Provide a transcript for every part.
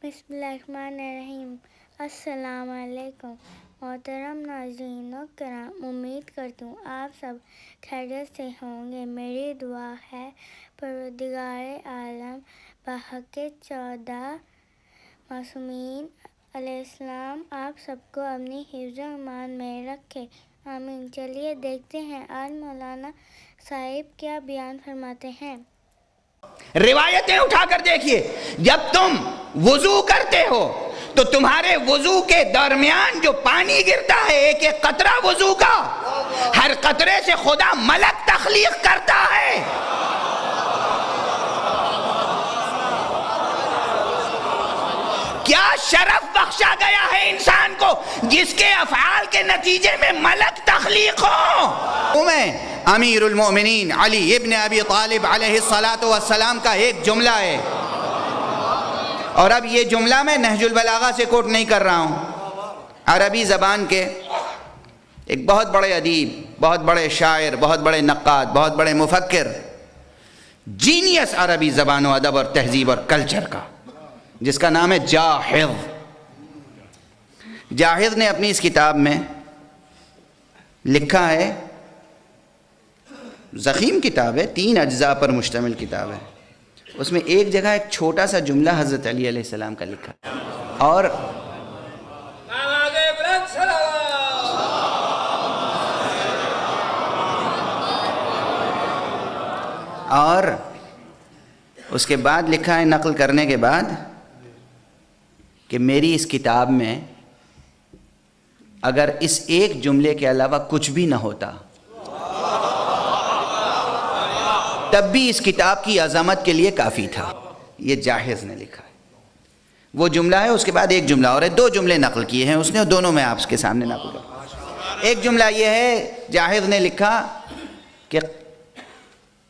बिस्मिल्लाहिर्रहमानिर्रहीम। अस्सलाम वालेकुम। मोहतरम नाज़रीन व कराम, उम्मीद करती हूँ आप सब खैरियत से होंगे। मेरी दुआ है परवरदिगार आलम बहक़ 14 मासूमीन अलैहिस्सलाम आप सबको अपनी हिफ्ज़ व अमान में रखे, आमीन। चलिए देखते हैं आज मौलाना साहिब क्या बयान फरमाते हैं। रिवायतें उठाकर देखिए, जब तुम वुजू करते हो तो तुम्हारे वुजू के दरमियान जो पानी गिरता है, एक एक कतरा वुजू का, हर कतरे से खुदा मलक तख्लीक करता है। क्या शरफ बख्शा गया है इंसान को जिसके अफ़आल के नतीजे में मलक तख्लीक हो। मैं अमीरुल मोमिनीन अली इब्न अबी तालिब अलैहिस्सलातु वस्सलाम का एक जुमला है, और अब ये जुमला मैं नहजुल बलागा से कोट नहीं कर रहा हूँ। अरबी ज़बान के एक बहुत बड़े अदीब, बहुत बड़े शायर, बहुत बड़े नक्काद, बहुत बड़े मुफक्किर, जीनियस अरबी ज़बान व अदब और तहजीब और कल्चर का, जिसका नाम है जाहिद। जाहिद ने अपनी इस किताब में लिखा है, ज़ख़ीम किताब है, 3 अज्जा पर मुश्तमिल किताब है। उसमें एक जगह एक छोटा सा जुमला हज़रत अली अलैहिस्सलाम का लिखा है, और उसके बाद लिखा है, नक़ल करने के बाद, कि मेरी इस किताब में अगर इस एक जुमले के अलावा कुछ भी ना होता तब भी इस किताब की अज़मत के लिए काफ़ी था। ये जाहिज़ ने लिखा है, वो जुमला है। उसके बाद एक जुमला और है, 2 जुमले नक़ल किए हैं उसने, और दोनों मैं आपके सामने नक़ल कर। एक जुमला ये है, जाहिज़ ने लिखा कि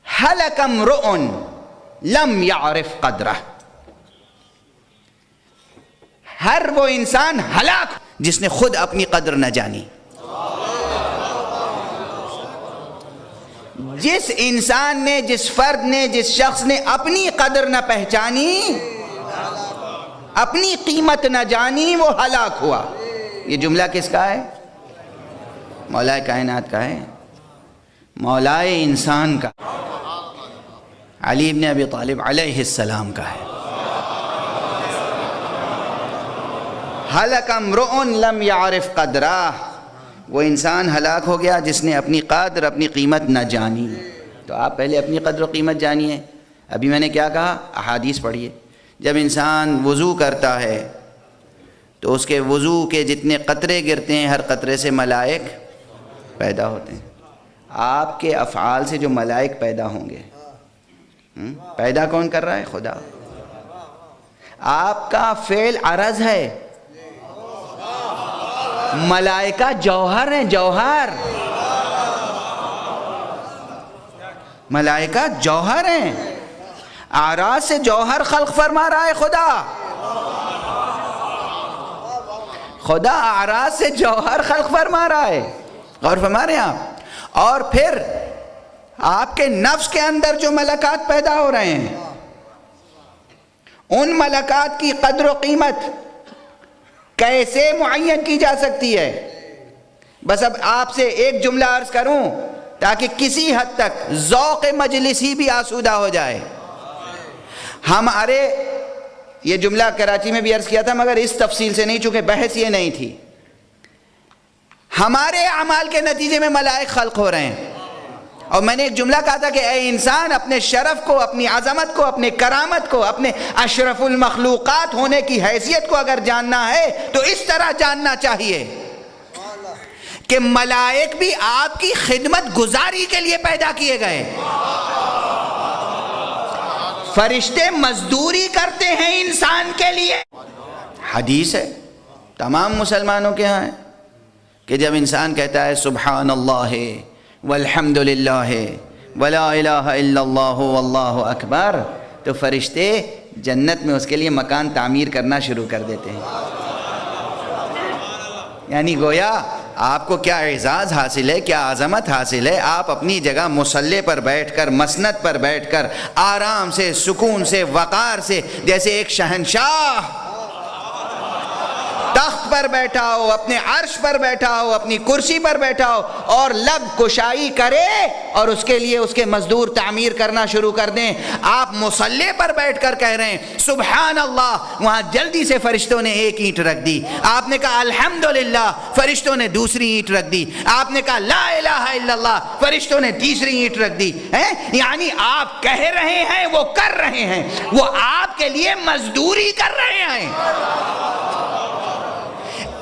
हलक इम्रुउन लम यारिफ क़द्रह, हर वो इंसान हलाक जिसने खुद अपनी कद्र न जानी। जिस इंसान ने, जिस फर्द ने, जिस शख्स ने अपनी कद्र न पहचानी, अपनी कीमत न जानी, वो हलाक हुआ। ये जुमला किसका है? मौलाए कायनात का है, मौलाए इंसान का, अली इब्न अबी तालिब अलैहिस्सलाम का है। हलक इम्रुउन लम यारिफ क़द्रह, वो इंसान हलाक हो गया जिसने अपनी कद्र, अपनी कीमत न जानी। तो आप पहले अपनी कद्र और कीमत जानिए। अभी मैंने क्या कहा? अहादीस पढ़िए। जब इंसान वज़ू करता है तो उसके वज़ू के जितने कतरे गिरते हैं, हर कतरे से मलाइक पैदा होते हैं। आपके अफ़आल से जो मलाइक पैदा होंगे, पैदा कौन कर रहा है? खुदा। आपका फ़ेल अरज़ है, मलाइका जौहर हैं, जौहर। मलाइका जौहर हैं, आराज से जौहर खल्क़ फरमा रहा है खुदा। खुदा आराज से जौहर खल्क़ फरमा रहा है, और फरमा रहे हैं आप। और फिर आपके नफ्स के अंदर जो मलकात पैदा हो रहे हैं, उन मलकात की कद्र व कीमत कैसे मुअय्यन की जा सकती है? बस अब आपसे एक जुमला अर्ज करूं ताकि किसी हद तक ज़ौक़ मजलिसी भी आसूदा हो जाए। हमारे, ये जुमला कराची में भी अर्ज किया था मगर इस तफसील से नहीं, चूँकि बहस ये नहीं थी। हमारे अमाल के नतीजे में मलाइक खल्क़ हो रहे हैं, और मैंने एक जुमला कहा था कि ऐ इंसान, अपने शरफ को, अपनी अज़मत को, अपने करामत को, अपने अशरफुल मखलूक़ात होने की हैसियत को अगर जानना है तो इस तरह जानना चाहिए कि मलाइक भी आपकी खिदमत गुजारी के लिए पैदा किए गए। फरिश्ते मजदूरी करते हैं इंसान के लिए। हदीस है, तमाम मुसलमानों के यहाँ है, कि जब इंसान कहता है सुब्हानल्लाह वल्हम्दुलिल्लाह वला इलाहा इल्लल्लाह वल्लाहु अकबर, तो फरिश्ते जन्नत में उसके लिए मकान तामीर करना शुरू कर देते हैं। यानी गोया आपको क्या एजाज़ हासिल है, क्या आज़मत हासिल है। आप अपनी जगह मुसल्ले पर बैठकर, मसनद पर बैठकर आराम से, सुकून से, वक़ार से, जैसे एक शहंशाह تخت پر بیٹھا ہو، اپنے عرش پر بیٹھا ہو، اپنی کرسی پر بیٹھا ہو اور لب کشائی کرے اور اس کے لیے اس کے مزدور تعمیر کرنا شروع کر دیں. آپ مصلی پر بیٹھ کر کہہ رہے ہیں سبحان اللہ، وہاں جلدی سے فرشتوں نے ایک اینٹ رکھ دی. آپ نے کہا الحمدللہ، فرشتوں نے دوسری اینٹ رکھ دی. آپ نے کہا لا الہ الا اللہ، فرشتوں نے تیسری اینٹ رکھ دی. یعنی آپ کہہ رہے ہیں، وہ کر رہے ہیں، وہ آپ کے لیے مزدوری کر رہے ہیں.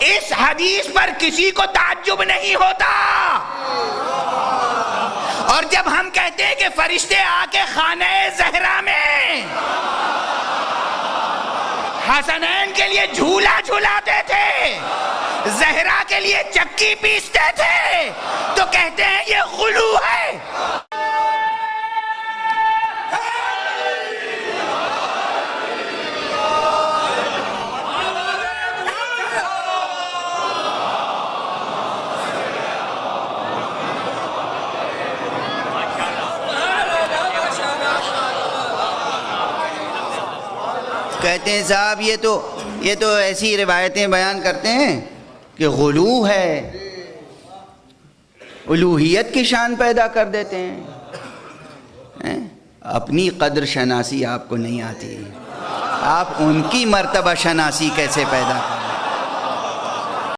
اس حدیث پر کسی کو تعجب نہیں ہوتا. اور جب ہم کہتے ہیں کہ فرشتے آ کے خانہ زہرا میں حسنین کے لیے جھولا جھولاتے تھے، زہرا کے لیے چکی پیستے تھے، تو کہتے ہیں یہ غلو ہے. کہتے ہیں صاحب یہ تو ایسی روایتیں بیان کرتے ہیں کہ غلو ہے، الوہیت کی شان پیدا کر دیتے ہیں. اپنی قدر شناسی آپ کو نہیں آتی، آپ ان کی مرتبہ شناسی کیسے پیدا کریں؟